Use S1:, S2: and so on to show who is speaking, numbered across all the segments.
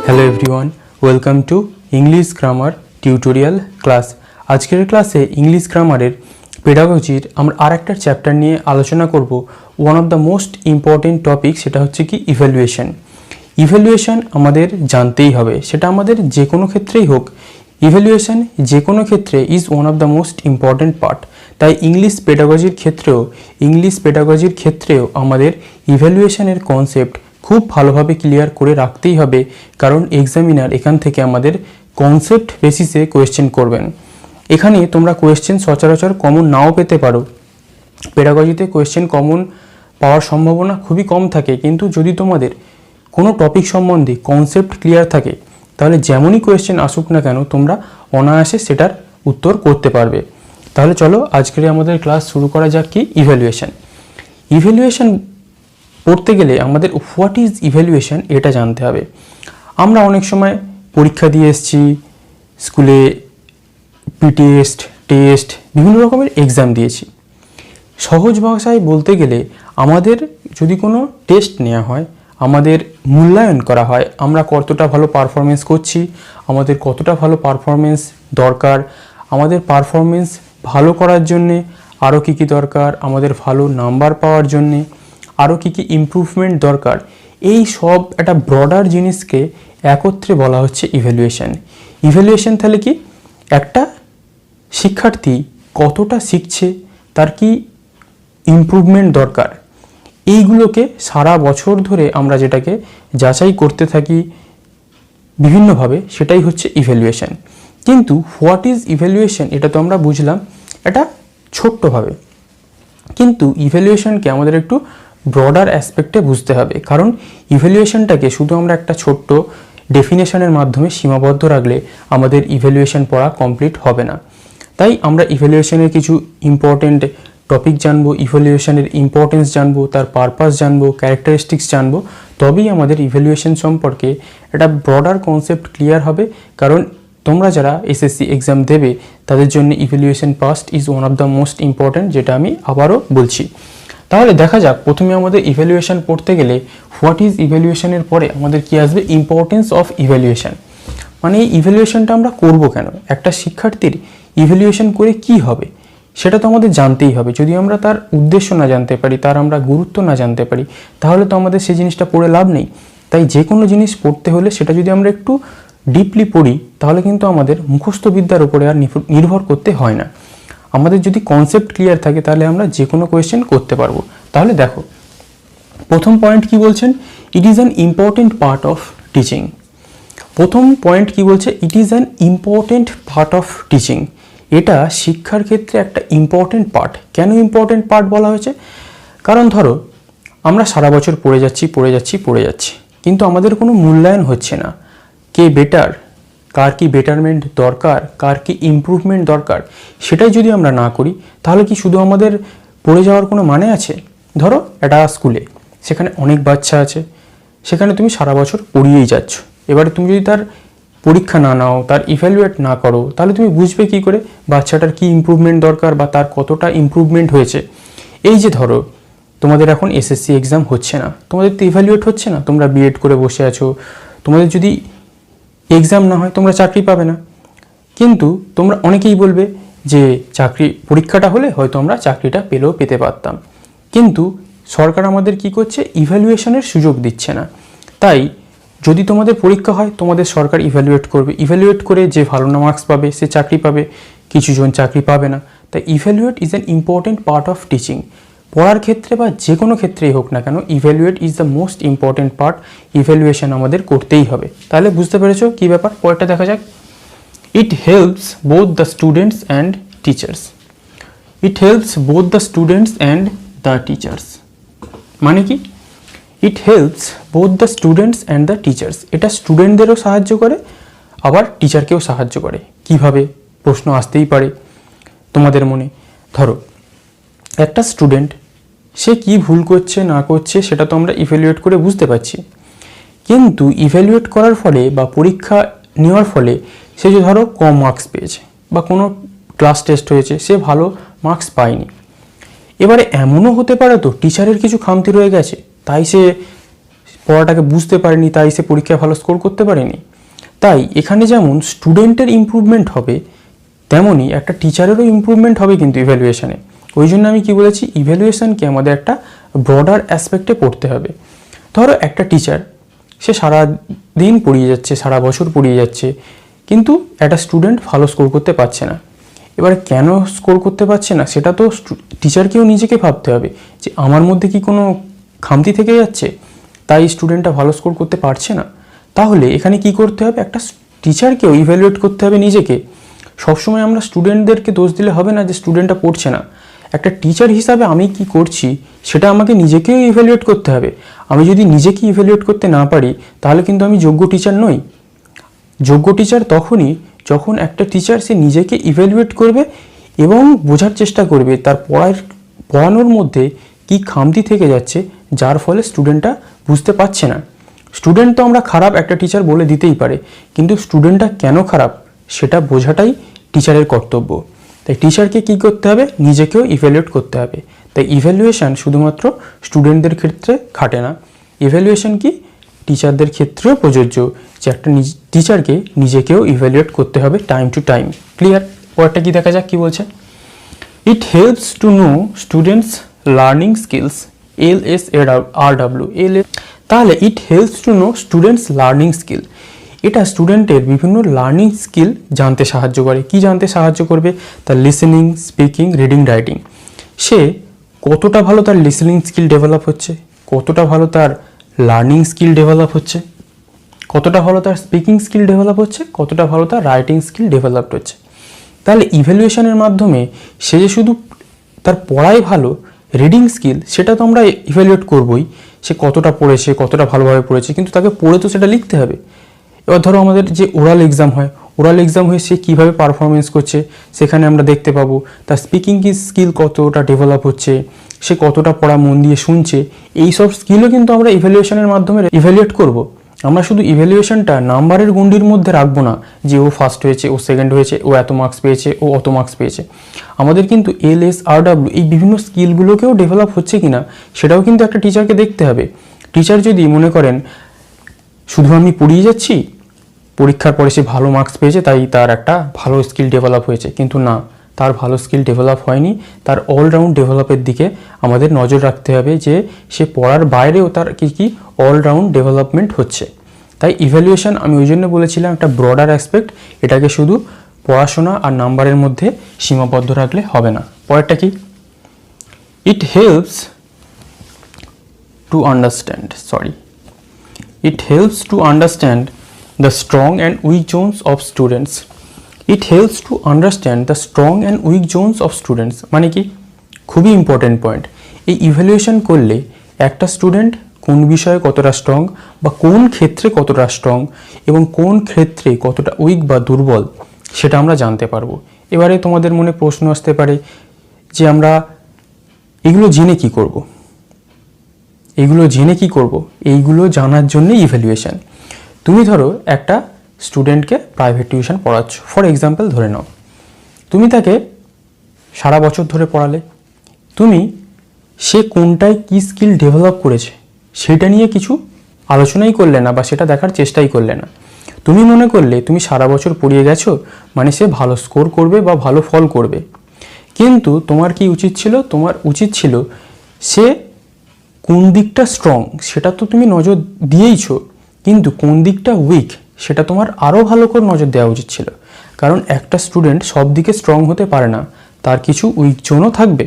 S1: Hello everyone, welcome to English grammar tutorial class. আজকের ক্লাসে English গ্রামারের পেডাগজির আমরা আরেকটা চ্যাপ্টার নিয়ে আলোচনা করব। One of the most important topic, সেটা হচ্ছে কি ইভ্যালুয়েশন। ইভ্যালুয়েশন আমাদের জানতেই হবে, সেটা আমাদের যে কোনো ক্ষেত্রেই হোক। ইভ্যালুয়েশন যে কোনো ক্ষেত্রে is one of the most important part. তাই ইংলিশ পেডাগজির ক্ষেত্রেও আমাদের ইভ্যালুয়েশনের কনসেপ্ট খুব ভালোভাবে ক্লিয়ার করে রাখতেই হবে, কারণ এক্সামিনার এখান থেকে আমাদের কনসেপ্ট বেসিসে কোয়েশ্চেন করবেন। এখানে তোমরা কোয়েশ্চেন সচরাচর কমন নাও পেতে পারো। পেডাগজিতে কোয়েশ্চেন কমন পাওয়ার সম্ভাবনা খুবই কম থাকে, কিন্তু যদি তোমাদের কোনো টপিক সম্বন্ধে কনসেপ্ট ক্লিয়ার থাকে, তাহলে যেমনই কোয়েশ্চেন আসুক না কেন তোমরা অনায়াসে সেটার উত্তর করতে পারবে। তাহলে চলো আজকের আমাদের ক্লাস শুরু করা যাক। কি ইভ্যালুয়েশন পড়তে গেলে আমাদের হোয়াট ইজ ইভ্যালুয়েশন এটা জানতে হবে। আমরা অনেক সময় পরীক্ষা দিয়ে এসেছি, স্কুলে টেস্ট বিভিন্ন রকমের এক্সাম দিয়েছি। সহজ ভাষায় বলতে গেলে আমাদের যদি কোনো টেস্ট নেওয়া হয়, আমাদের মূল্যায়ন করা হয় আমরা কতটা ভালো পারফরমেন্স করছি, আমাদের কতটা ভালো পারফরমেন্স দরকার, আমাদের পারফরমেন্স ভালো করার জন্যে আরও কী কী দরকার, আমাদের ভালো নাম্বার পাওয়ার জন্যে আরও কী কী ইমপ্রুভমেন্ট দরকার, এই সব একটা ব্রডার জিনিসকে একত্রে বলা হচ্ছে ইভ্যালুয়েশন। তাহলে কি একটা শিক্ষার্থী কতটা শিখছে, তার কি ইমপ্রুভমেন্ট দরকার, এইগুলোকে সারা বছর ধরে আমরা যেটাকে যাচাই করতে থাকি বিভিন্নভাবে, সেটাই হচ্ছে ইভ্যালুয়েশন। কিন্তু হোয়াট ইজ ইভ্যালুয়েশন এটা তো আমরা বুঝলাম এটা ছোট্টভাবে, কিন্তু ইভ্যালুয়েশনকে আমাদের একটু ব্রডার অ্যাসপেক্টে বুঝতে হবে। কারণ ইভ্যালুয়েশনটাকে শুধু আমরা একটা ছোট্ট ডেফিনেশনের মাধ্যমে সীমাবদ্ধ রাখলে আমাদের ইভ্যালুয়েশন পড়া কমপ্লিট হবে না। তাই আমরা ইভ্যালুয়েশনের কিছু ইম্পর্টেন্ট টপিক জানবো, ইভ্যালুয়েশনের ইম্পর্টেন্স জানবো, তার পারপাস জানবো, ক্যারেক্টারিস্টিক্স জানবো, তবেই আমাদের ইভ্যালুয়েশন সম্পর্কে একটা ব্রডার কনসেপ্ট ক্লিয়ার হবে। কারণ তোমরা যারা এসএসসি এক্সাম দেবে তাদের জন্য evaluation past is one of the most important, যেটা আমি আবারও বলছি। তাহলে দেখা যাক, প্রথমে আমাদের ইভ্যালুয়েশন পড়তে গেলে হোয়াট ইজ ইভ্যালুয়েশনের পরে আমাদের কি আসবে, ইম্পর্টেন্স অফ ইভ্যালুয়েশন। মানে এই ইভ্যালুয়েশনটা আমরা করব কেন, একটা শিক্ষার্থীর ইভ্যালুয়েশন করে কি হবে সেটা তো আমাদের জানতেই হবে। যদি আমরা তার উদ্দেশ্য না জানতে পারি, তার আমরা গুরুত্ব না জানতে পারি, তাহলে তো আমাদের সেই জিনিসটা পড়ে লাভ নেই। তাই যে কোনো জিনিস পড়তে হলে সেটা যদি আমরা একটু ডিপলি পড়ি, তাহলে কিন্তু আমাদের মুখস্থ বিদ্যার উপরে আর নির্ভর করতে হয় না। আমাদের যদি কনসেপ্ট ক্লিয়ার থাকে তাহলে আমরা যে কোনো কোয়েশ্চেন করতে পারবো। তাহলে দেখো প্রথম পয়েন্ট কি বলছেন, it is an important part of teaching. প্রথম পয়েন্ট কি বলছে, it is an important part of teaching. এটা শিক্ষার ক্ষেত্রে একটা ইম্পর্টেন্ট পার্ট। কেন ইম্পর্টেন্ট পার্ট বলা হয়েছে, কারণ ধরো আমরা সারা বছর পড়ে যাচ্ছি, কিন্তু আমাদের কোনো মূল্যায়ন হচ্ছে না। কে বেটার, কার কি বেটারমেন্ট দরকার, কার কি ইমপ্রুভমেন্ট দরকার, সেটাই যদি আমরা না করি, তাহলে কি শুধু আমাদের পড়ে যাওয়ার কোনো মানে আছে? ধরো একটা স্কুলে, সেখানে অনেক বাচ্চা আছে, সেখানে তুমি সারা বছর পড়িয়েই যাচ্ছ। এবারে তুমি যদি তার পরীক্ষা না নাও, তার ইভ্যালুয়েট না করো, তাহলে তুমি বুঝবে কি করে বাচ্চাটার কি ইমপ্রুভমেন্ট দরকার বা তার কতটা ইমপ্রুভমেন্ট হয়েছে। এই যে ধরো তোমাদের এখন এসএসসি এক্সাম হচ্ছে না, তোমাদের তো ইভ্যালুয়েট হচ্ছে না, তোমরা বিএড করে বসে আছো, তোমাদের যদি এক্সাম না হয় তোমরা চাকরি পাবে না। কিন্তু তোমরা অনেকেই বলবে যে পরীক্ষাটা হলে হয়তো আমরা চাকরিটা পেতে পারতাম। কিন্তু সরকার আমাদের কি করছে, ইভ্যালুয়েশনের সুযোগ দিচ্ছে না। তাই যদি তোমাদের পরীক্ষা হয়, তোমাদের সরকার ইভ্যালুয়েট করে যে ভালো মার্কস পাবে সে চাকরি পাবে, কিছুজন চাকরি পাবে না। তাই evaluate is an important part of teaching. পড়ার ক্ষেত্রে বা যে কোনো ক্ষেত্রেই হোক না কেন, evaluate is the most important part. Evaluation আমাদের করতেই হবে। তাহলে বুঝতে পেরেছো কী ব্যাপার, পরেরটা দেখা যাক। It helps both the students and teachers. মানে কি, it helps both the students and the teachers. এটা স্টুডেন্টদেরও সাহায্য করে, আবার টিচারকেও সাহায্য করে। কিভাবে, প্রশ্ন আসতেই পারে তোমাদের মনে। ধরো একটা স্টুডেন্ট, সে কি ভুল করছে না করছে সেটা তো আমরা ইভ্যালুয়েট করে বুঝতে পারছি, কিন্তু ইভ্যালুয়েট করার ফলে বা পরীক্ষা নেওয়ার ফলে সে যে ধরো কম মার্কস পেয়েছে বা কোনো ক্লাস টেস্ট হয়েছে, সে ভালো মার্কস পায়নি। এবারে এমনও হতে পারে তো টিচারের কিছু খামতি রয়ে গেছে, তাই সে পড়াটাকে বুঝতে পারেনি, তাই সে পরীক্ষায় ভালো স্কোর করতে পারেনি। তাই এখানে যেমন স্টুডেন্টের ইমপ্রুভমেন্ট হবে, তেমনই একটা টিচারেরও ইমপ্রুভমেন্ট হবে কিন্তু ইভ্যালুয়েশনে। ওই জন্য আমি কি বলেছি, ইভ্যালুয়েশনকে আমাদের একটা ব্রডার অ্যাসপেক্টে পড়তে হবে। ধরো একটা টিচার, সে সারা দিন পড়িয়ে যাচ্ছে, সারা বছর পড়িয়ে যাচ্ছে, কিন্তু একটা স্টুডেন্ট ভালো স্কোর করতে পারছে না। এবার কেন স্কোর করতে পারছে না সেটা তো টিচারকেও নিজেকে ভাবতে হবে যে আমার মধ্যে কি কোনো খামতি থেকে যাচ্ছে, তাই স্টুডেন্টটা ভালো স্কোর করতে পারছে না। তাহলে এখানে কি করতে হবে, একটা টিচারকেও ইভ্যালুয়েট করতে হবে নিজেকে। সবসময় আমরা স্টুডেন্টদেরকে দোষ দিলে হবে না যে স্টুডেন্টটা পড়ছে না। একটা টিচার হিসাবে আমি কি করছি সেটা আমাকে নিজেকেও ইভ্যালুয়েট করতে হবে। আমি যদি নিজেকে ইভ্যালুয়েট করতে না পারি তাহলে কিন্তু আমি যোগ্য টিচার নই। যোগ্য টিচার তখনই যখন একটা টিচার সে নিজেকে ইভ্যালুয়েট করবে এবং বোঝার চেষ্টা করবে তার পড়ানোর মধ্যে কি খামতি থেকে যাচ্ছে, যার ফলে স্টুডেন্টটা বুঝতে পারছে না। স্টুডেন্ট তো আমরা খারাপ একটা টিচার বলে দিতেই পারে, কিন্তু স্টুডেন্টটা কেন খারাপ সেটা বোঝাটাই টিচারের কর্তব্য। তাই টিচারকে কি করতে হবে, নিজেকেও ইভ্যালুয়েট করতে হবে। তাই ইভ্যালুয়েশন শুধুমাত্র স্টুডেন্টদের ক্ষেত্রে খাটে না, ইভ্যালুয়েশন কি টিচারদের ক্ষেত্রেও প্রযোজ্য, যে একটা টিচারকে নিজেকেও ইভ্যালুয়েট করতে হবে টাইম টু টাইম। ক্লিয়ার? পরেরটা কি দেখা যাক কি বলছে। It helps to know students learning skills, LSRW। তাহলে it helps to know students learning skill, এটা স্টুডেন্টের বিভিন্ন লার্নিং স্কিল জানতে সাহায্য করে। কি জানতে সাহায্য করবে, তার লিসেনিং, স্পিকিং, রিডিং, রাইটিং। সে কতটা ভালো তার লিসেনিং স্কিল ডেভেলপ হচ্ছে, কতটা ভালো তার লার্নিং স্কিল ডেভেলপ হচ্ছে, কতটা ভালো তার স্পিকিং স্কিল ডেভেলপ হচ্ছে, কতটা ভালো তার রাইটিং স্কিল ডেভেলপড হচ্ছে। তাহলে ইভ্যালুয়েশনের মাধ্যমে সে যে শুধু তার পড়ায় ভালো, রিডিং স্কিল সেটা তো আমরা ইভ্যালুয়েট করবই, সে কতটা পড়েছে, কতটা ভালোভাবে পড়েছে, কিন্তু তাকে পড়ে তো সেটা লিখতে হবে। এবার ধরো আমাদের যে ওরাল এক্সাম হয়, ওরাল এক্সাম হয়ে সে কীভাবে পারফরমেন্স করছে সেখানে আমরা দেখতে পাবো তার স্পিকিং স্কিল কতটা ডেভেলপ হচ্ছে, সে কতটা পড়া মন দিয়ে শুনছে। এই সব স্কিলও কিন্তু আমরা ইভ্যালুয়েশনের মাধ্যমে ইভ্যালুয়েট করব। আমরা শুধু ইভ্যালুয়েশনটা নাম্বারের গণ্ডির মধ্যে রাখবো না, যে ও ফার্স্ট হয়েছে, ও সেকেন্ড হয়েছে, ও এত মার্কস পেয়েছে, ও অত মার্কস পেয়েছে। আমাদের কিন্তু LSRW এই বিভিন্ন স্কিলগুলোকেও ডেভেলপ হচ্ছে কিনা সেটাও কিন্তু একটা টিচারকে দেখতে হবে। টিচার যদি মনে করেন শুধু আমি পড়িয়ে যাচ্ছি, পরীক্ষার পরে সে ভালো মার্কস পেয়েছে তাই তার একটা ভালো স্কিল ডেভেলপ হয়েছে, কিন্তু না, তার ভালো স্কিল ডেভেলপ হয়নি। তার অলরাউন্ড ডেভেলপের দিকে আমাদের নজর রাখতে হবে, যে সে পড়ার বাইরেও তার কী কী অলরাউন্ড ডেভেলপমেন্ট হচ্ছে। তাই ইভ্যালুয়েশন আমি ওই জন্য বলেছিলাম একটা ব্রডার অ্যাসপেক্ট, এটাকে শুধু পড়াশোনা আর নাম্বারের মধ্যে সীমাবদ্ধ রাখলে হবে না। পরেরটা কি, it helps to understand the strong and weak zones of students. It helps to understand the strong and weak zones of students. মানে কি, খুবই ইম্পর্টেন্ট পয়েন্ট। এই ইভ্যালুয়েশন করলে একটা স্টুডেন্ট কোন বিষয়ে কতটা স্ট্রং বা কোন ক্ষেত্রে কতটা স্ট্রং এবং কোন ক্ষেত্রে কতটা উইক বা দুর্বল সেটা আমরা জানতে পারবো। এবারে তোমাদের মনে প্রশ্ন আসতে পারে যে আমরা এগুলো জেনে কি করব, এইগুলো জানার জন্যই ইভ্যালুয়েশন। তুমি ধরো একটা স্টুডেন্টকে প্রাইভেট টিউশন পড়াচ্ছ, ফর এক্সাম্পল ধরে নাও, তুমি তাকে সারা বছর ধরে পড়ালে, তুমি সে কোনটায় কী স্কিল ডেভেলপ করেছে সেটা নিয়ে কিছু আলোচনাই করলে না বা সেটা দেখার চেষ্টাই করলে না। তুমি মনে করলে তুমি সারা বছর পড়িয়ে গেছো মানে সে ভালো স্কোর করবে বা ভালো ফল করবে, কিন্তু তোমার কি উচিত ছিল, তোমার উচিত ছিল সে কোন দিকটা স্ট্রং সেটা তো তুমি নজর দিয়েইছো, কিন্তু কোন দিকটা উইক সেটা তোমার আরও ভালো করে নজর দেওয়া উচিত ছিল। কারণ একটা স্টুডেন্ট সব দিকে স্ট্রং হতে পারে না, তার কিছু উইক জোনও থাকবে।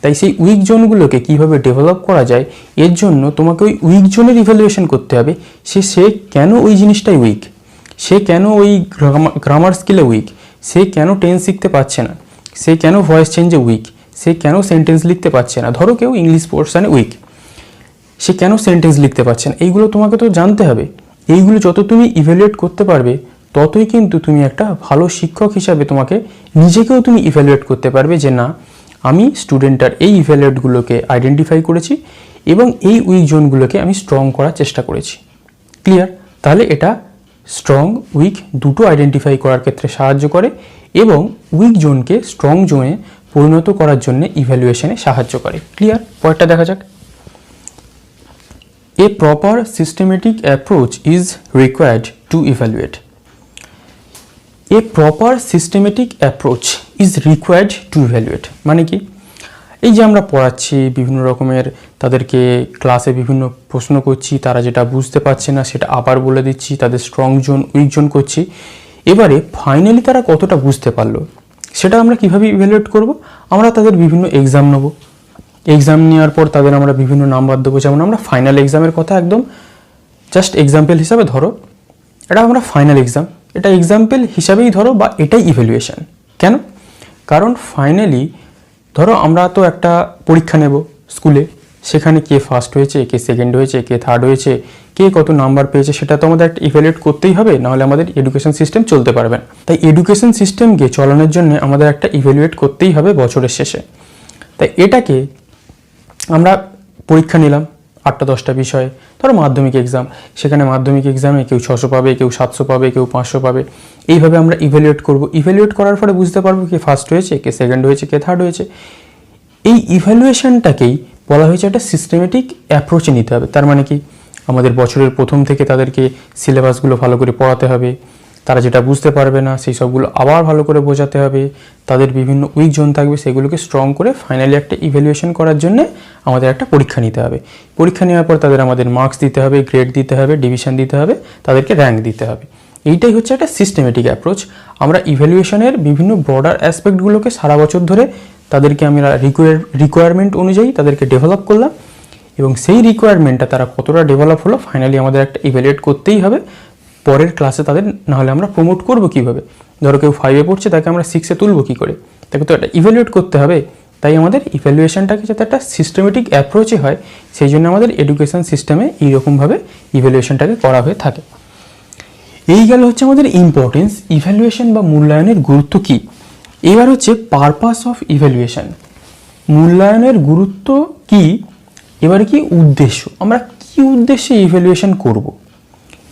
S1: তাই সেই উইক জোনগুলোকে কীভাবে ডেভেলপ করা যায় এর জন্য তোমাকে ওই উইক জোনের ইভ্যালুয়েশন করতে হবে। সে কেন ওই জিনিসটাই উইক, সে কেন ওই গ্রামার স্কিলে উইক, সে কেন টেন্স শিখতে পারছে না, সে কেন ভয়েস চেঞ্জে উইক, সে কেন সেন্টেন্স লিখতে পারছে না। ধরো কেউ ইংলিশ পোর্শনে উইক, সে কেন সেন্টেন্স লিখতে পারছে না, এইগুলো তোমাকে তো জানতে হবে। এইগুলো যত তুমি ইভ্যালুয়েট করতে পারবে ততই কিন্তু তুমি একটা ভালো শিক্ষক হিসাবে তোমাকে নিজেকেও তুমি ইভ্যালুয়েট করতে পারবে, যে না আমি স্টুডেন্টটার এই ইভ্যালুয়েটগুলোকে আইডেন্টিফাই করেছি এবং এই উইক জোনগুলোকে আমি স্ট্রং করার চেষ্টা করেছি। ক্লিয়ার? তাহলে এটা স্ট্রং উইক দুটো আইডেন্টিফাই করার ক্ষেত্রে সাহায্য করে এবং উইক জোনকে স্ট্রং জোনে পরিণত করার জন্য ইভ্যালুয়েশনে সাহায্য করে। ক্লিয়ার? পরেরটা দেখা যাক। A proper systematic approach is required to evaluate. A proper systematic approach is required to evaluate মানে কি, এই যে আমরা পড়াচ্ছি বিভিন্ন রকমের, তাদেরকে ক্লাসে বিভিন্ন প্রশ্ন করছি, তারা যেটা বুঝতে পারছে না সেটা আবার বলে দিচ্ছি, তাদের স্ট্রং জোন উইক জোন করছি, এবারে ফাইনালি তারা কতটা বুঝতে পারলো সেটা আমরা কিভাবে ইভ্যালুয়েট করব? আমরা তাদের বিভিন্ন এক্সাম নেব, এক্সাম নেওয়ার পর তাদের আমরা বিভিন্ন নাম্বার দেবো। যেমন আমরা ফাইনাল এক্সামের কথা একদম জাস্ট এক্সাম্পল হিসাবে ধরো, এটা আমরা ফাইনাল এক্সাম, এটা এক্সাম্পল হিসাবেই ধরো, বা এটাই ইভ্যালুয়েশন। কেন? কারণ ফাইনালি ধরো আমরা তো একটা পরীক্ষা নেব স্কুলে, সেখানে কে ফার্স্ট হয়েছে, কে সেকেন্ড হয়েছে, কে থার্ড হয়েছে, কে কত নাম্বার পেয়েছে, সেটা তো আমাদের একটা ইভ্যালুয়েট করতেই হবে, নাহলে আমাদের এডুকেশন সিস্টেম চলতে পারবে না। তাই এডুকেশন সিস্টেমকে চালানোর জন্য আমাদের একটা ইভ্যালুয়েট করতেই হবে বছরের শেষে। তাই এটাকে আমরা পরীক্ষা নিলাম 8-10টা বিষয়ে, ধরো মাধ্যমিক এক্সাম, সেখানে মাধ্যমিক এক্সামে কেউ 600 পাবে, কেউ 700 পাবে, কেউ 500 পাবে, এইভাবে আমরা ইভ্যালুয়েট করব। ইভ্যালুয়েট করার পরে বুঝতে পারবো কে ফার্স্ট হয়েছে, কে সেকেন্ড হয়েছে, কে থার্ড হয়েছে। এই ইভ্যালুয়েশনটাকেই বলা হয়েছে একটা সিস্টেমেটিক অ্যাপ্রোচে নিতে হবে। তার মানে কি, আমাদের বছরের প্রথম থেকে তাদেরকে সিলেবাসগুলো ভালো করে পড়াতে হবে, তারা যেটা বুঝতে পারবে না সেই সবগুলো আবার ভালো করে বোঝাতে হবে, তাদের বিভিন্ন উইক জোন থাকবে সেগুলোকে স্ট্রং করে ফাইনালি একটা ইভ্যালুয়েশন করার জন্য আমাদের একটা পরীক্ষা নিতে হবে। পরীক্ষা নেওয়ার পর তাদের আমাদের মার্কস দিতে হবে, গ্রেড দিতে হবে, ডিভিশন দিতে হবে, তাদেরকে র্যাঙ্ক দিতে হবে। এইটাই হচ্ছে একটা সিস্টেমেটিক অ্যাপ্রোচ। আমরা ইভ্যালুয়েশনের বিভিন্ন ব্রডার অ্যাসপেক্টগুলোকে সারা বছর ধরে তাদেরকে আমরা রিকোয়ারমেন্ট অনুযায়ী তাদেরকে ডেভেলপ করলাম, এবং সেই রিকোয়ারমেন্টটা তারা কতটা ডেভেলপ হলো ফাইনালি আমাদের একটা ইভ্যালুয়েট করতেই হবে পরের ক্লাসে তাদের। নাহলে আমরা প্রমোট করবো কীভাবে? ধরো কেউ 5-এ পড়ছে, তাকে আমরা 6-এ তুলবো কী করে? তাকে তো একটা ইভ্যালুয়েট করতে হবে। তাই আমাদের ইভ্যালুয়েশনটাকে যাতে একটা সিস্টেমেটিক অ্যাপ্রোচে হয়, সেই জন্য আমাদের এডুকেশন সিস্টেমে এইরকমভাবে ইভ্যালুয়েশনটাকে করা হয়ে থাকে। এই গেল হচ্ছে আমাদের ইম্পর্টেন্স, ইভ্যালুয়েশন বা মূল্যায়নের গুরুত্ব কী। এবার হচ্ছে পারপাস অফ ইভ্যালুয়েশন, মূল্যায়নের গুরুত্ব কি, এবারে কি উদ্দেশ্য, আমরা কি উদ্দেশ্যে ইভ্যালুয়েশন করব,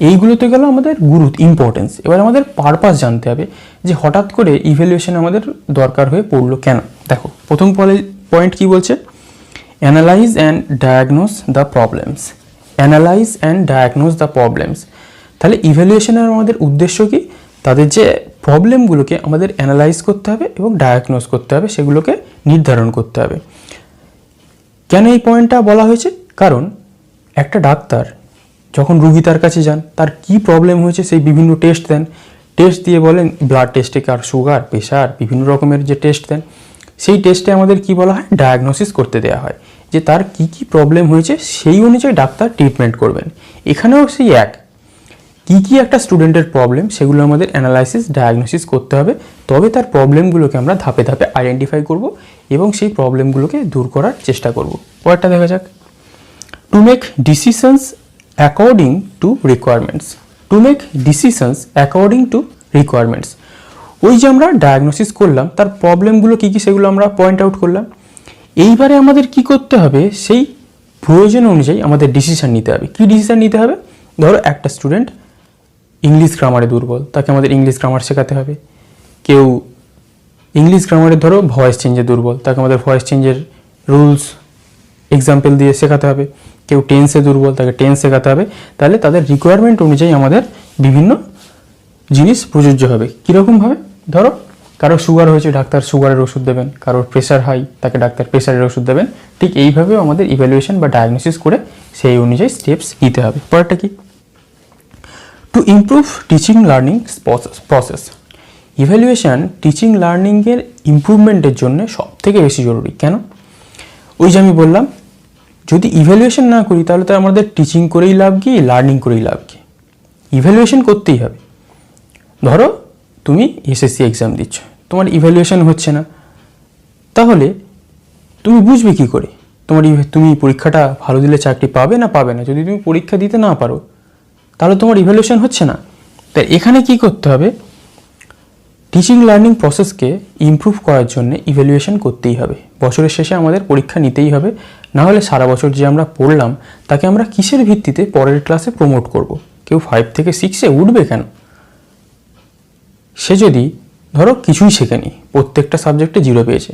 S1: এইগুলোতে গেল আমাদের গুরুত্ব ইম্পর্টেন্স। এবার আমাদের পারপাস জানতে হবে যে হঠাৎ করে ইভ্যালুয়েশন আমাদের দরকার হয়ে পড়লো কেন। দেখো প্রথম পয়েন্ট কি বলছে, analyse and diagnose the problems, analyse and diagnose the problems. তাহলে ইভ্যালুয়েশনের আমাদের উদ্দেশ্য কি, তাদের যে প্রবলেমগুলোকে আমাদের অ্যানালাইজ করতে হবে এবং ডায়াগনোস করতে হবে, সেগুলোকে নির্ধারণ করতে হবে। কেন এই পয়েন্টটা বলা হয়েছে? কারণ একটা ডাক্তার যখন রুগী তার কাছে যান, তার কি প্রবলেম হয়েছে সেই বিভিন্ন টেস্ট দেন, টেস্ট দিয়ে বলেন ব্লাড টেস্টে কার সুগার, প্রেশার, বিভিন্ন রকমের যে টেস্ট দেন, সেই টেস্টে আমাদের কি বলা হয়, ডায়াগনোসিস করতে দেওয়া হয় যে তার কি কি প্রবলেম হয়েছে, সেই অনুযায়ী ডাক্তার ট্রিটমেন্ট করবেন। এখানেও সেই এক, কি কি একটা স্টুডেন্টের প্রবলেম সেগুলো আমাদের অ্যানালাইসিস ডায়াগনোসিস করতে হবে, তবে তার প্রবলেমগুলোকে আমরা ধাপে ধাপে আইডেন্টিফাই করব এবং সেই প্রবলেমগুলোকে দূর করার চেষ্টা করব। পরেরটা দেখা যাক, to make decisions according to requirements, to make decisions according to requirements. ওই যে আমরা ডায়াগনোসিস করলাম, তার প্রবলেমগুলো কী কী সেগুলো আমরা পয়েন্ট আউট করলাম, এইবারে আমাদের কি করতে হবে, সেই প্রয়োজন অনুযায়ী আমাদের ডিসিশন নিতে হবে। কি ডিসিশন নিতে হবে? ধরো একটা স্টুডেন্ট ইংলিশ গ্রামারে দুর্বল, তাকে আমাদের ইংলিশ গ্রামার শেখাতে হবে। কেউ ইংলিশ গ্রামারে ধরো ভয়েস চেঞ্জে দুর্বল, তাকে আমাদের ভয়েস চেঞ্জের রুলস এক্সাম্পল দিয়ে শেখাতে হবে। কেউ টেন্সে দুর্বল, তাকে টেন্স শেখাতে হবে। তাহলে তাদের রিকোয়ারমেন্ট অনুযায়ী আমাদের বিভিন্ন জিনিস প্রযোজ্য হবে। কীরকমভাবে? ধরো কারো সুগার হয়েছে, ডাক্তার সুগারের ওষুধ দেবেন, কারোর প্রেশার হাই, তাকে ডাক্তার প্রেশারের ওষুধ দেবেন। ঠিক এইভাবেও আমাদের ইভ্যালুয়েশন বা ডায়াগনোসিস করে সেই অনুযায়ী স্টেপস নিতে হবে। পরেরটা কি, to improve teaching learning process. Evaluation teaching লার্নিংয়ের ইমপ্রুভমেন্টের জন্য সবথেকে বেশি জরুরি। কেন? ওই যে আমি বললাম, যদি ইভ্যালুয়েশন না করি তাহলে তো আমাদের টিচিং করেই লাভ কি, লার্নিং করেই লাভ কি? ইভ্যালুয়েশন করতেই হবে। ধরো তুমি এসএসসি এক্সাম দিচ্ছ, তোমার ইভ্যালুয়েশন হচ্ছে না, তাহলে তুমি বুঝবে কি করে তুমি পরীক্ষাটা ভালো দিলে চাকরি পাবে না পাবে না? যদি তুমি পরীক্ষা দিতে না পারো তাহলে তোমার ইভ্যালুয়েশন হচ্ছে না। তাই এখানে কি করতে হবে, টিচিং লার্নিং প্রসেসকে ইমপ্রুভ করার জন্য ইভ্যালুয়েশন করতেই হবে। বছরের শেষে আমাদের পরীক্ষা নিতেই হবে, না হলে সারা বছর যে আমরা পড়লাম তাকে আমরা কিসের ভিত্তিতে পরের ক্লাসে প্রমোট করব? কেউ 5 থেকে 6-এ উঠবে কেন? সে যদি ধরো কিছুই শেখেনি, প্রত্যেকটা সাবজেক্টে 0 পেয়েছে,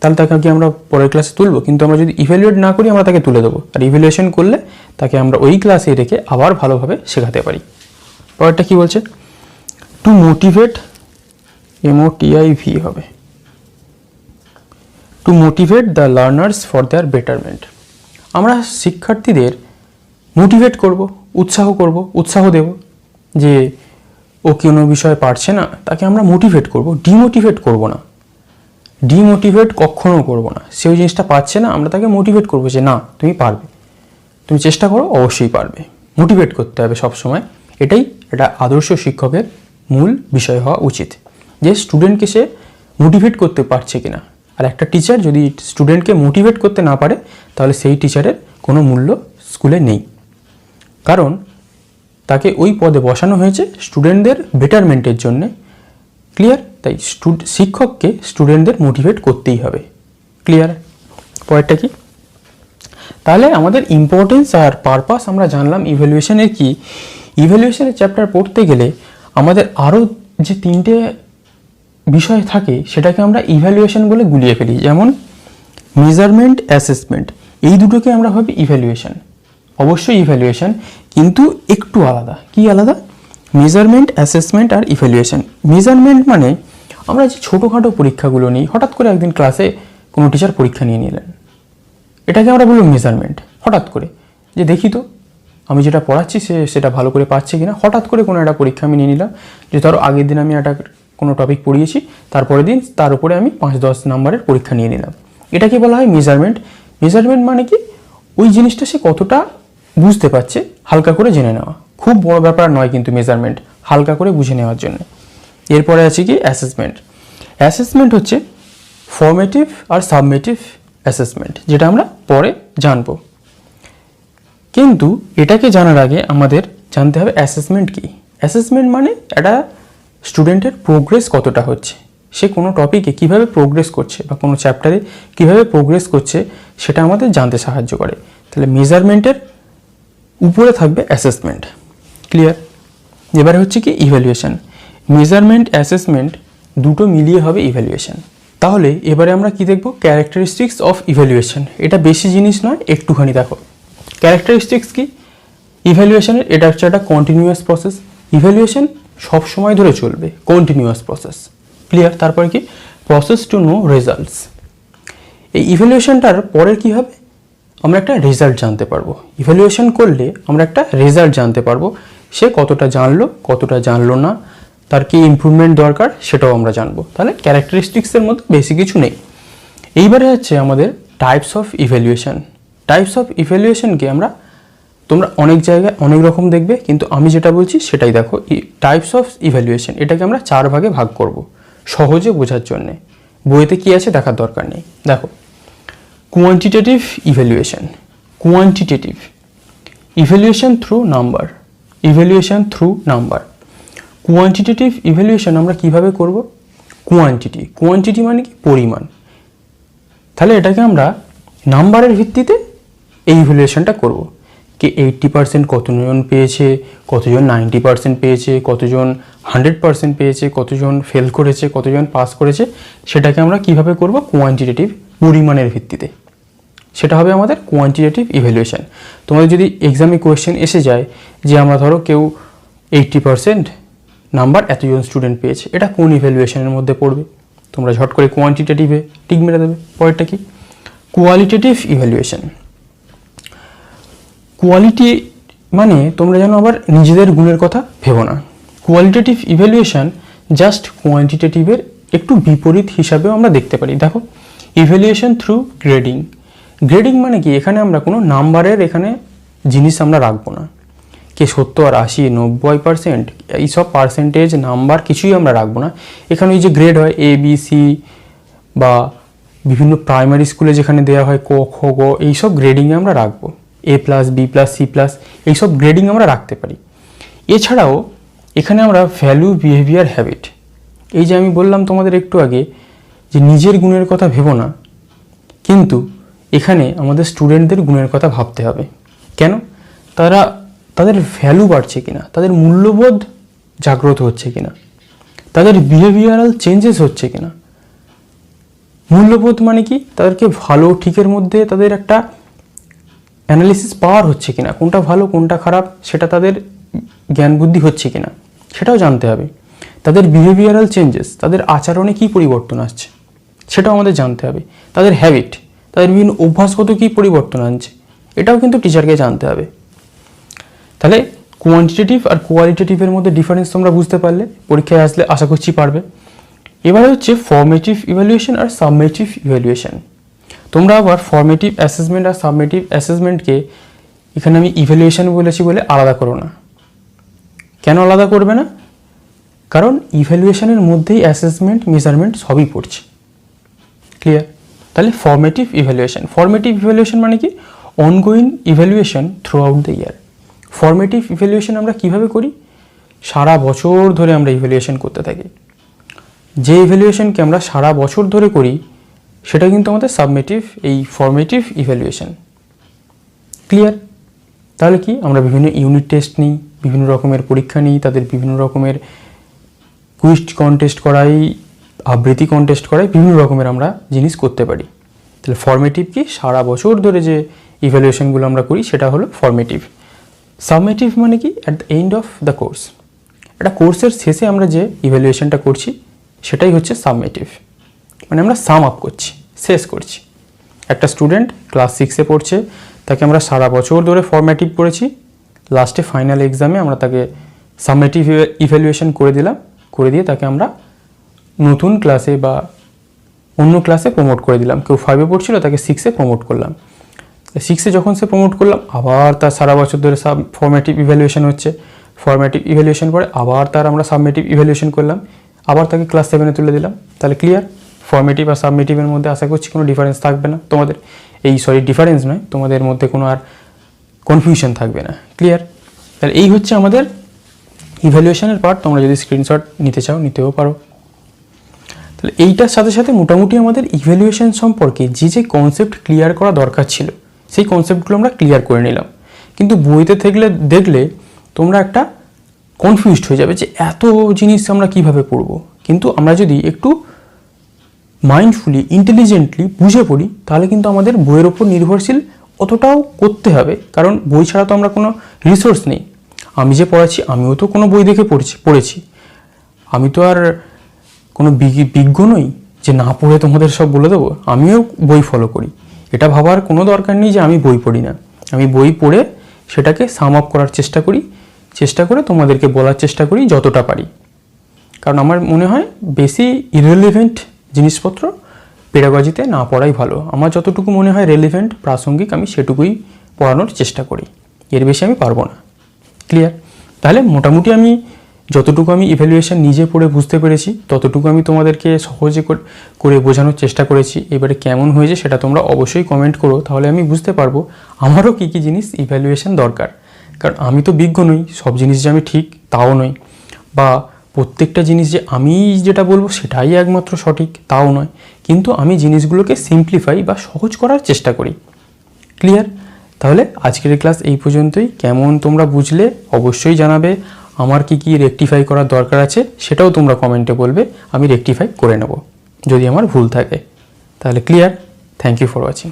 S1: তাহলে তাকে কি আমরা পরের ক্লাসে তুলবো? কিন্তু আমরা যদি ইভ্যালুয়েট না করি আমরা তাকে তুলে দেবো, আর ইভ্যালুয়েশন করলে তাকে আমরা ওই ক্লাসে রেখে আবার ভালোভাবে শেখাতে পারি। পরেরটা কি বলছে? টু মোটিভেট, MOTIV হবে, two motivate the learners for their betterment. আমরা শিক্ষার্থীদের মোটিভেট করব, উৎসাহ দেব যে ও কোনো বিষয়ে পারছে না, তাকে আমরা মোটিভেট করব, ডিমোটিভেট করব না। ডিমোটিভেট কখনো করব না। সে ওই জিনিসটা পারছে না, আমরা তাকে মোটিভেট করবো যে না তুমি পারবে, তুমি চেষ্টা করো, অবশ্যই পারবে। মোটিভেট করতে হবে সবসময়। এটাই একটা আদর্শ শিক্ষকের মূল বিষয় হওয়া উচিত, যে স্টুডেন্টকে সে মোটিভেট করতে পারছে কিনা। আর একটা টিচার যদি স্টুডেন্টকে মোটিভেট করতে না পারে তাহলে সেই টিচারের কোনো মূল্য স্কুলে নেই, কারণ তাকে ওই পদে বসানো হয়েছে স্টুডেন্টদের বেটারমেন্টের জন্যে। ক্লিয়ার? তাই শিক্ষককে স্টুডেন্টদের মোটিভেট করতেই হবে। ক্লিয়ার? পরেরটা কি? তাহলে আমাদের ইম্পর্টেন্স আর পারপাস আমরা জানলাম ইভ্যালুয়েশনের কি। ইভ্যালুয়েশনের চ্যাপ্টার পড়তে গেলে আমাদের আরও যে 3টে বিষয় থাকে সেটাকে আমরা ইভ্যালুয়েশন বলে গুলিয়ে ফেলি, যেমন মেজারমেন্ট, অ্যাসেসমেন্ট। এই দুটোকে আমরা ভাবি ইভ্যালুয়েশন। অবশ্যই ইভ্যালুয়েশন, কিন্তু একটু আলাদা। কি আলাদা? মেজারমেন্ট, অ্যাসেসমেন্ট আর ইভ্যালুয়েশন। মেজারমেন্ট মানে আমরা যে ছোটোখাটো পরীক্ষাগুলো নিই, হঠাৎ করে একদিন ক্লাসে কোনো টিচার পরীক্ষা নিয়ে নিলেন, এটাকে আমরা বলবো মেজারমেন্ট। হঠাৎ করে যে দেখি তো আমি যেটা পড়াচ্ছি সেটা ভালো করে পাচ্ছে কিনা। হঠাৎ করে কোনো একটা পরীক্ষা আমি নিয়ে নিলাম, যে ধরো আগের দিন আমি একটা কোনো টপিক পড়িয়েছি, তারপরের দিন তার উপরে আমি 5-10 নাম্বারের পরীক্ষা নিয়ে নিলাম। এটাকে বলা হয় মেজারমেন্ট। মেজারমেন্ট মানে কি? ওই জিনিসটা সে কতটা বুঝতে পারছে হালকা করে জেনে নেওয়া। খুব বড় ব্যাপার নয় কিন্তু মেজারমেন্ট, হালকা করে বুঝে নেওয়ার জন্য। এরপরে আছে কি? অ্যাসেসমেন্ট। অ্যাসেসমেন্ট হচ্ছে ফর্মেটিভ আর সাবমেটিভ অ্যাসেসমেন্ট, যেটা আমরা পরে জানবো। কিন্তু এটাকে জানার আগে আমাদের জানতে হবে অ্যাসেসমেন্ট কি। অ্যাসেসমেন্ট মানে একটা স্টুডেন্টের প্রোগ্রেস কতটা হচ্ছে, সে কোনো টপিকে কিভাবে প্রোগ্রেস করছে বা কোনো চ্যাপ্টারে কিভাবে প্রোগ্রেস করছে সেটা আমাদের জানতে সাহায্য করে। তাহলে মেজারমেন্টের উপরে থাকবে অ্যাসেসমেন্ট। ক্লিয়ার? এবারে হচ্ছে কি? ইভ্যালুয়েশন। মেজারমেন্ট, অ্যাসেসমেন্ট দুটো মিলিয়ে হবে ইভ্যালুয়েশন। তাহলে এবারে আমরা কি দেখব? Characteristics of evaluation. এটা বেশি জিনিস নয়, একটুখানি দেখো। ক্যারেক্টারিস্টিক্স কি ইভ্যালুয়েশনের? এটা হচ্ছে একটা কন্টিনিউয়াস প্রসেস। ইভ্যালুয়েশন সব সময় ধরে চলবে, কন্টিনিউয়াস প্রসেস। ক্লিয়ার? তারপরে কি? Process to know results. এই ইভ্যালুয়েশনটার পরের কি হবে? আমরা একটা রেজাল্ট জানতে পারবো। ইভ্যালুয়েশন করলে আমরা একটা রেজাল্ট জানতে পারবো, সে কতটা জানলো, কতটা জানলো না, তার কি ইমপ্রুভমেন্ট দরকার সেটাও আমরা জানবো। তাহলে ক্যারেক্টারিস্টিক্সের মধ্যে বেশি কিছু নেই। এইবারে হচ্ছে আমাদের types of evaluation. Types of ইভ্যালুয়েশনকে তোমরা অনেক জায়গায় অনেক রকম দেখবে, কিন্তু আমি যেটা বলছি সেটাই দেখো। টাইপস অফ ইভ্যালুয়েশন এটাকে আমরা 4 ভাগে ভাগ করব সহজে বোঝার জন্যে। বইতে কি আছে দেখার দরকার নেই। দেখো, quantitative evaluation. Quantitative evaluation through number. Evaluation through number. Quantitative evaluation আমরা কিভাবে করব? কোয়ান্টিটি মানে কি? পরিমাণ। তাহলে এটাকে আমরা নাম্বারের ভিত্তিতে এই ইভ্যালুয়েশনটা করব। কি 80% কতজন পেয়েছে, কতজন 90% পেয়েছে, কতজন 100% পেয়েছে, কতজন ফেল করেছে, কতজন পাস করেছে, সেটাকে আমরা কিভাবে করব? কোয়ান্টিটেটিভ, পরিমাণের ভিত্তিতে। সেটা হবে আমাদের কোয়ান্টিটেটিভ ইভ্যালুয়েশন। তোমাদের যদি এক্সামে কোয়েশ্চেন এসে যায় যে আমরা ধরো কেউ 80% নাম্বার এতজন স্টুডেন্ট পেয়েছে, এটা কোন ইভ্যালুয়েশনের মধ্যে পড়বে? তোমরা ঝট করে কোয়ান্টিটেটিভে টিক মেরে দেবে। পরেরটা কি? Qualitative evaluation. কোয়ালিটি মানে তোমরা যেন আবার নিজেদের গুণের কথা ভেবো না। কোয়ালিটেটিভ ইভ্যালুয়েশন জাস্ট কোয়ান্টিটেটিভের একটু বিপরীত হিসাবেও আমরা দেখতে পারি। দেখো, ইভ্যালুয়েশন থ্রু গ্রেডিং। গ্রেডিং মানে কি? এখানে আমরা কোনো নাম্বারের জিনিস আমরা রাখবো না। কে 70, 80, 90% এইসব পার্সেন্টেজ নাম্বার কিছুই আমরা রাখবো না। এখানে ওই যে গ্রেড হয় ABC বা বিভিন্ন প্রাইমারি স্কুলে যেখানে দেওয়া হয় ক, খ, গ, এইসব গ্রেডিংয়ে আমরা রাখবো। A+, B+, C+, এইসব গ্রেডিং আমরা রাখতে পারি। এছাড়াও এখানে আমরা ভ্যালু, বিহেভিয়ার, হ্যাবিট, এই যে আমি বললাম তোমাদের একটু আগে যে নিজের গুণের কথা ভেবো না, কিন্তু এখানে আমাদের স্টুডেন্টদের গুণের কথা ভাবতে হবে। কেন? তাদের ভ্যালু বাড়ছে কিনা, তাদের মূল্যবোধ জাগ্রত হচ্ছে কিনা, তাদের বিহেভিয়ারাল চেঞ্জেস হচ্ছে কিনা, মূল্যবোধ মানে কি, তাদেরকে ভালো ঠিকের মধ্যে তাদের একটা অ্যানালিসিস পাওয়ার হচ্ছে কিনা, কোনটা ভালো কোনটা খারাপ সেটা তাদের জ্ঞান বুদ্ধি হচ্ছে কিনা সেটাও জানতে হবে। তাদের বিহেভিয়ারাল চেঞ্জেস, তাদের আচরণে কি পরিবর্তন আসছে সেটাও আমাদের জানতে হবে। তাদের হ্যাবিট, তাদের বিভিন্ন অভ্যাসগত কী পরিবর্তন আনছে এটাও কিন্তু টিচারকে জানতে হবে। তাহলে কোয়ান্টিটেটিভ আর কোয়ালিটেটিভের মধ্যে ডিফারেন্স তোমরা বুঝতে পারলে, পরীক্ষায় আসলে আশা করছি পারবে। এবারে হচ্ছে ফর্মেটিভ ইভ্যালুয়েশন আর সাবমেটিভ ইভ্যালুয়েশন। তোমরা আবার ফর্মেটিভ অ্যাসেসমেন্ট আর সাবমেটিভ অ্যাসেসমেন্টকে এখানে আমি ইভ্যালুয়েশন বলেছি বলে আলাদা করো না। কেন আলাদা করবে না? কারণ ইভ্যালুয়েশনের মধ্যেই অ্যাসেসমেন্ট মেজারমেন্ট সবই পড়ছে। ক্লিয়ার? তাহলে ফর্মেটিভ ইভ্যালুয়েশন মানে কি, ongoing evaluation through out the year. Formative evaluation আমরা কিভাবে করি? সারা বছর ধরে আমরা ইভ্যালুয়েশন করতে থাকি। যে ইভ্যালুয়েশনকে আমরা সারা বছর ধরে করি সেটা কিন্তু আমাদের সাবমেটিভ, এই ফর্মেটিভ ইভ্যালুয়েশন। ক্লিয়ার? তাহলে কি, আমরা বিভিন্ন ইউনিট টেস্ট নিই, বিভিন্ন রকমের পরীক্ষা নিই, তাদের বিভিন্ন রকমের কুইজ কন্টেস্ট করাই, আবৃত্তি কন্টেস্ট করাই, বিভিন্ন রকমের আমরা জিনিস করতে পারি। তাহলে ফর্মেটিভ কি, সারা বছর ধরে যে ইভ্যালুয়েশনগুলো আমরা করি সেটা হলো ফর্মেটিভ। সাবমেটিভ মানে কি, at the end of the course, একটা কোর্সের শেষে আমরা যে ইভ্যালুয়েশনটা করছি সেটাই হচ্ছে সাবমেটিভ। মানে আমরা সাম আপ করছি, শেষ করছি। একটা স্টুডেন্ট ক্লাস 6-এ পড়ছে, তাকে আমরা সারা বছর ধরে ফর্মেটিভ করেছি, লাস্টে ফাইনাল এক্সামে আমরা তাকে সাবমেটিভ ইভ্যালুয়েশন করে দিলাম, করে দিয়ে তাকে আমরা নতুন ক্লাসে বা অন্য ক্লাসে প্রমোট করে দিলাম। কেউ 5-এ পড়ছিল, তাকে 6-এ প্রমোট করলাম। 6-এ যখন সে প্রমোট করলাম, আবার তার সারা বছর ধরে ফর্মেটিভ ইভ্যালুয়েশন হচ্ছে। ফর্মেটিভ ইভ্যালুয়েশন পরে আবার তার আমরা সাবমেটিভ ইভ্যালুয়েশন করলাম, আবার তাকে ক্লাস 7-এ তুলে দিলাম। তাহলে ক্লিয়ার? ফর্মেটিভ আর সাবমেটিভের মধ্যে আশা করছি কোনো ডিফারেন্স থাকবে না তোমাদের, ডিফারেন্স নয়, তোমাদের মধ্যে কোনো আর কনফিউশন থাকবে না। ক্লিয়ার? তাহলে এই হচ্ছে আমাদের ইভ্যালুয়েশনের পার্ট। তোমরা যদি স্ক্রিনশট নিতে চাও নিতেও পারো। তাহলে এইটার সাথে সাথে মোটামুটি আমাদের ইভ্যালুয়েশন সম্পর্কে যে যে কনসেপ্ট ক্লিয়ার করা দরকার ছিল সেই কনসেপ্টগুলো আমরা ক্লিয়ার করে নিলাম। কিন্তু বইতে দেখলে তোমরা একটা কনফিউজড হয়ে যাবে যে এত জিনিস আমরা কিভাবে পড়বো। কিন্তু আমরা যদি একটু মাইন্ডফুলি, ইন্টেলিজেন্টলি বুঝে পড়ি তাহলে কিন্তু আমাদের বইয়ের ওপর নির্ভরশীল অতটাও করতে হবে, কারণ বই ছাড়া তো আমরা কোনো রিসোর্স নেই। আমি যে পড়াচ্ছি আমিও তো কোনো বই দেখে পড়েছি, আমি তো আর কোনো বিজ্ঞ নই যে না পড়ে তোমাদের সব বলে দেবো। আমিও বই ফলো করি, এটা ভাবার কোনো দরকার নেই যে আমি বই পড়ি না। আমি বই পড়ে সেটাকে সাম আপ করার চেষ্টা করে তোমাদেরকে বলার চেষ্টা করি যতটা পারি। কারণ আমার মনে হয় বেশি ইররিলেভেন্ট জিনিসপত্র পেডাগজিতে না পড়াই ভালো। আমার যতটুকু মনে হয় রেলিভেন্ট, প্রাসঙ্গিক, আমি সেটুকুই পড়ানোর চেষ্টা করি, এর বেশি আমি পারবো না। ক্লিয়ার? তাহলে মোটামুটি আমি যতটুকু আমি ইভ্যালুয়েশন নিজে পড়ে বুঝতে পেরেছি ততটুকু আমি তোমাদেরকে সহজে করে বোঝানোর চেষ্টা করেছি। এবারে কেমন হয়েছে সেটা তোমরা অবশ্যই কমেন্ট করো, তাহলে আমি বুঝতে পারবো আমারও কী কী জিনিস ইভ্যালুয়েশন দরকার। কারণ আমি তো বিজ্ঞ নই, সব জিনিস যে আমি ঠিক তাও নই, বা প্রত্যেকটা জিনিস যে আমি যেটা বলবো সেটাই একমাত্র সঠিক তাও নয়। কিন্তু আমি জিনিসগুলোকে সিম্পলিফাই বা সহজ করার চেষ্টা করি। ক্লিয়ার? তাহলে আজকের ক্লাস এই পর্যন্তই। কেমন তোমরা বুঝলে অবশ্যই জানাবে। আমার কি কি রেকটিফাই করার দরকার আছে সেটাও তোমরা কমেন্টে বলবে, আমি রেকটিফাই করে নেব যদি আমার ভুল থাকে। তাহলে clear? Thank you for watching.